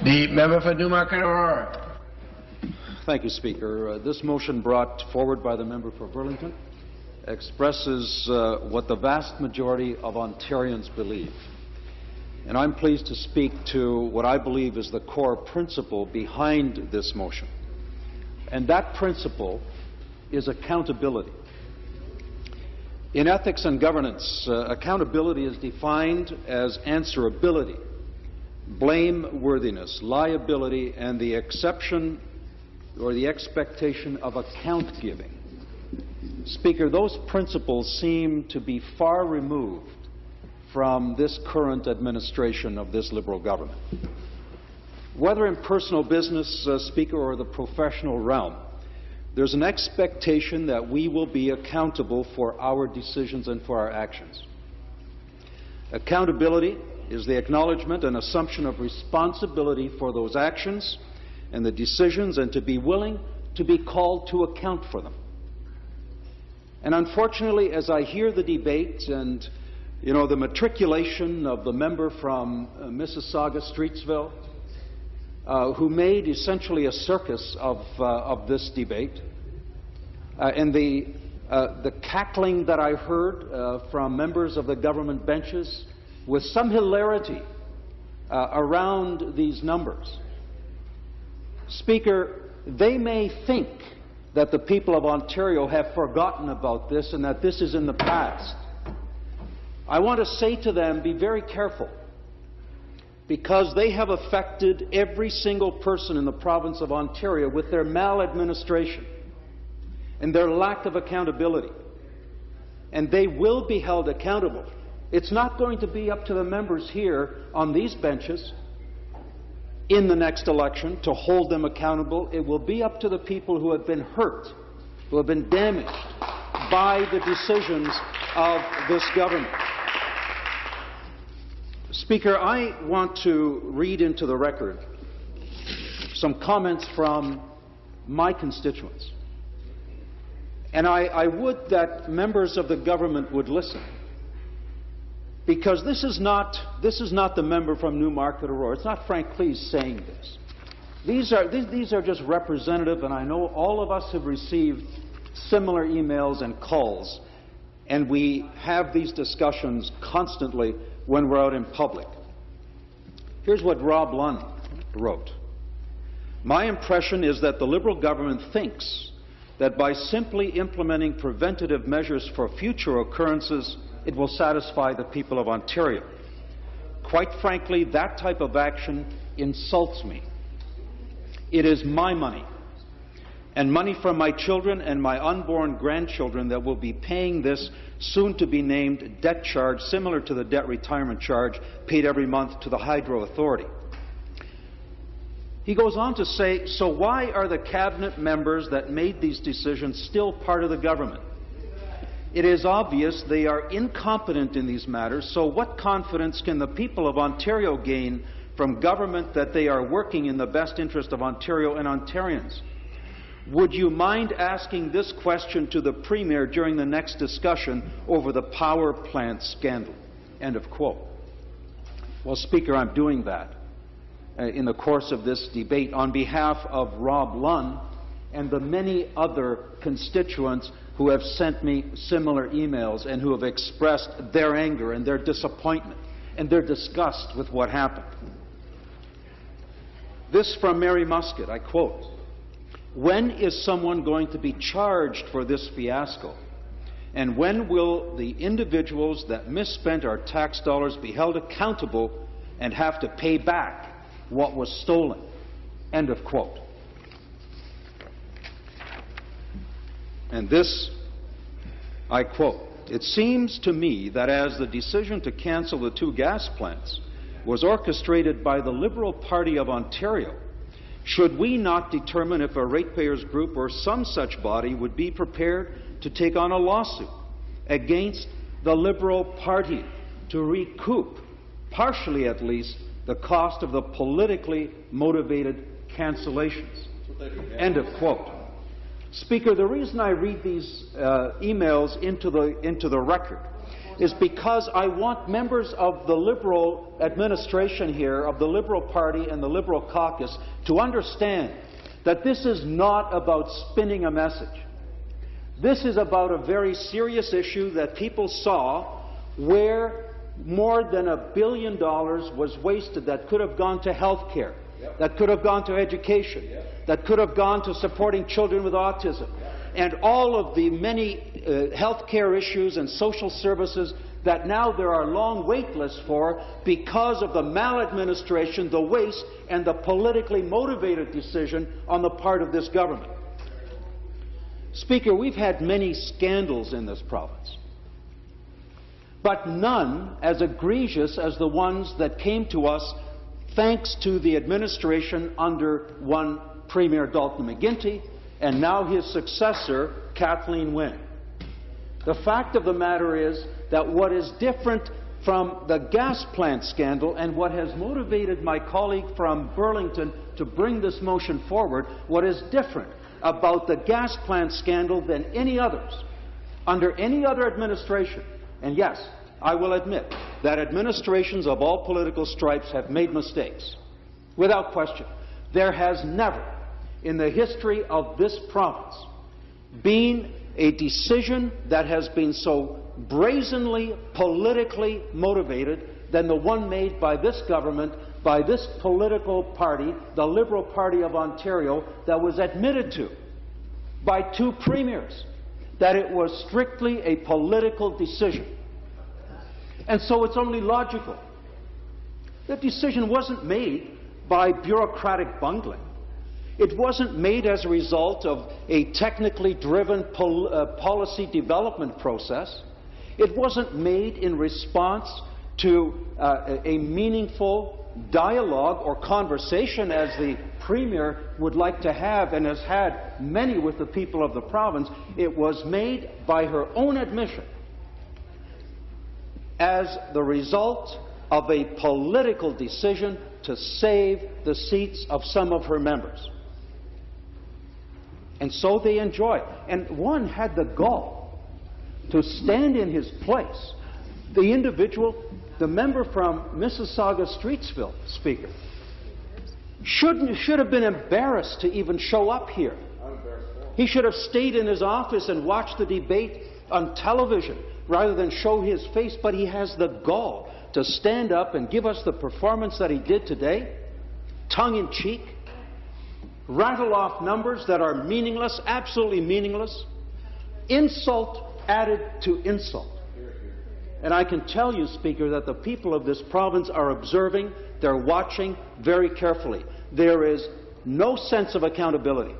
The member for Newmarket Aurora. Thank you, Speaker. This motion brought forward by the member for Burlington expresses what the vast majority of Ontarians believe. And I'm pleased to speak to what I believe is the core principle behind this motion. And that principle is accountability. In ethics and governance, accountability is defined as answerability, blameworthiness, liability, and the exception or the expectation of account giving. Speaker, those principles seem to be far removed from this current administration of this Liberal government. Whether in personal business, Speaker, or the professional realm, there's an expectation that we will be accountable for our decisions and for our actions. Accountability is the acknowledgement and assumption of responsibility for those actions and the decisions, and to be willing to be called to account for them. And unfortunately, as I hear the debate and the matriculation of the member from Mississauga, Streetsville, who made essentially a circus of this debate, and the cackling that I heard from members of the government benches with some hilarity around these numbers. Speaker, they may think that the people of Ontario have forgotten about this and that this is in the past. I want to say to them, be very careful, because they have affected every single person in the province of Ontario with their maladministration and their lack of accountability. And they will be held accountable. It's not going to be up to the members here on these benches in the next election to hold them accountable. It will be up to the people who have been hurt, who have been damaged by the decisions of this government. Speaker, I want to read into the record some comments from my constituents. And I would that members of the government would listen, because this is not the member from Newmarket Aurora. It's not Frank Klees saying this. These are just representative, and I know all of us have received similar emails and calls, and we have these discussions constantly when we're out in public. Here's what Rob Lunn wrote. My impression is that the Liberal government thinks that by simply implementing preventative measures for future occurrences, it will satisfy the people of Ontario. Quite frankly, that type of action insults me. It is my money, and money from my children and my unborn grandchildren that will be paying this soon-to-be-named debt charge, similar to the debt retirement charge paid every month to the Hydro Authority. He goes on to say, so why are the cabinet members that made these decisions still part of the government? It is obvious they are incompetent in these matters, so what confidence can the people of Ontario gain from government that they are working in the best interest of Ontario and Ontarians? Would you mind asking this question to the Premier during the next discussion over the power plant scandal? End of quote. Well, Speaker, I'm doing that in the course of this debate on behalf of Rob Lunn and the many other constituents who have sent me similar emails and who have expressed their anger and their disappointment and their disgust with what happened. This from Mary Muscat, I quote, when is someone going to be charged for this fiasco? And when will the individuals that misspent our tax dollars be held accountable and have to pay back what was stolen? End of quote. And this, I quote, it seems to me that as the decision to cancel the 2 gas plants was orchestrated by the Liberal Party of Ontario, should we not determine if a ratepayers group or some such body would be prepared to take on a lawsuit against the Liberal Party to recoup, partially at least, the cost of the politically motivated cancellations? End of quote. Speaker, the reason I read these emails into the record is because I want members of the Liberal administration here, of the Liberal Party and the Liberal caucus, to understand that this is not about spinning a message. This is about a very serious issue that people saw where more than $1 billion was wasted that could have gone to health care, that could have gone to education, that could have gone to supporting children with autism, and all of the many health care issues and social services that now there are long wait lists for because of the maladministration, the waste, and the politically motivated decision on the part of this government. Speaker, we've had many scandals in this province, but none as egregious as the ones that came to us thanks to the administration under one Premier Dalton McGuinty and now his successor, Kathleen Wynne. The fact of the matter is that what is different from the gas plant scandal and what has motivated my colleague from Burlington to bring this motion forward, what is different about the gas plant scandal than any others, under any other administration, and yes, I will admit that administrations of all political stripes have made mistakes, without question. There has never, in the history of this province, been a decision that has been so brazenly politically motivated than the one made by this government, by this political party, the Liberal Party of Ontario, that was admitted to by two premiers, that it was strictly a political decision. And so it's only logical. The decision wasn't made by bureaucratic bungling. It wasn't made as a result of a technically driven policy development process. It wasn't made in response to a meaningful dialogue or conversation, as the Premier would like to have and has had many with the people of the province. It was made by her own admission as the result of a political decision to save the seats of some of her members. And so they enjoy. And one had the gall to stand in his place. The individual, the member from Mississauga Streetsville, Speaker, should have been embarrassed to even show up here. He should have stayed in his office and watched the debate on television rather than show his face, but he has the gall to stand up and give us the performance that he did today, tongue-in-cheek, rattle off numbers that are meaningless, absolutely meaningless, insult added to insult. And I can tell you, Speaker, that the people of this province are observing, they're watching very carefully. There is no sense of accountability.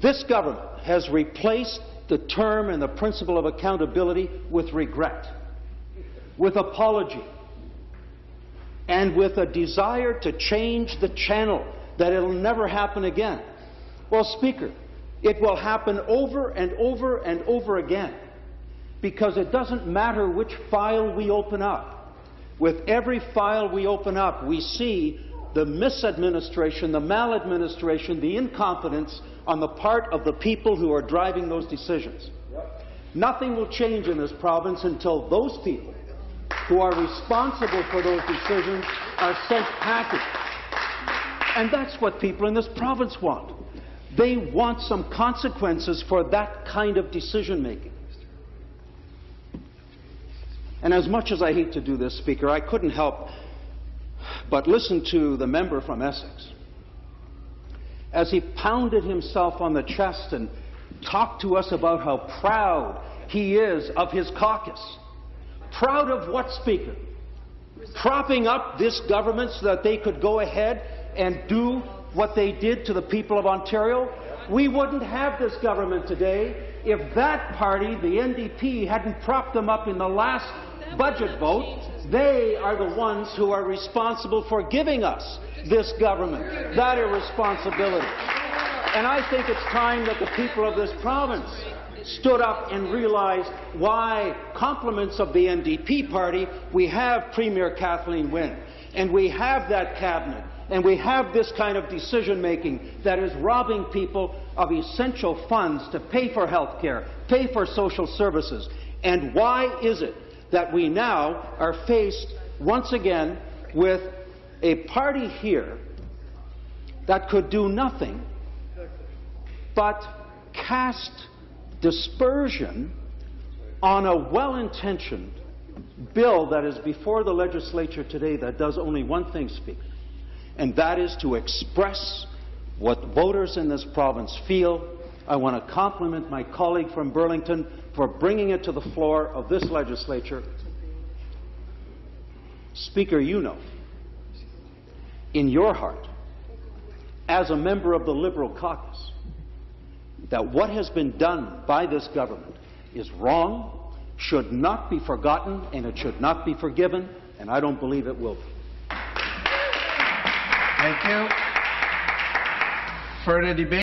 This government has replaced the term and the principle of accountability with regret, with apology, and with a desire to change the channel, that it'll never happen again. Well, Speaker, it will happen over and over and over again, because it doesn't matter which file we open up. With every file we open up, we see the misadministration, the maladministration, the incompetence on the part of the people who are driving those decisions. Nothing will change in this province until those people who are responsible for those decisions are sent packing. And that's what people in this province want. They want some consequences for that kind of decision-making. And as much as I hate to do this, Speaker, I couldn't help but listen to the member from Essex as he pounded himself on the chest and talked to us about how proud he is of his caucus. Proud of what, Speaker? Propping up this government so that they could go ahead and do what they did to the people of Ontario? We wouldn't have this government today if that party, the NDP, hadn't propped them up in the last budget vote. They are the ones who are responsible for giving us this government, that irresponsibility. And I think it's time that the people of this province stood up and realized why, compliments of the NDP party, we have Premier Kathleen Wynne, and we have that cabinet, and we have this kind of decision-making that is robbing people of essential funds to pay for health care, pay for social services. And why is it that we now are faced once again with a party here that could do nothing but cast dispersion on a well-intentioned bill that is before the legislature today that does only one thing, Speaker, and that is to express what voters in this province feel. I want to compliment my colleague from Burlington for bringing it to the floor of this legislature. Speaker, you know, in your heart, as a member of the Liberal caucus, that what has been done by this government is wrong, should not be forgotten, and it should not be forgiven, and I don't believe it will be. Thank you. Further debate?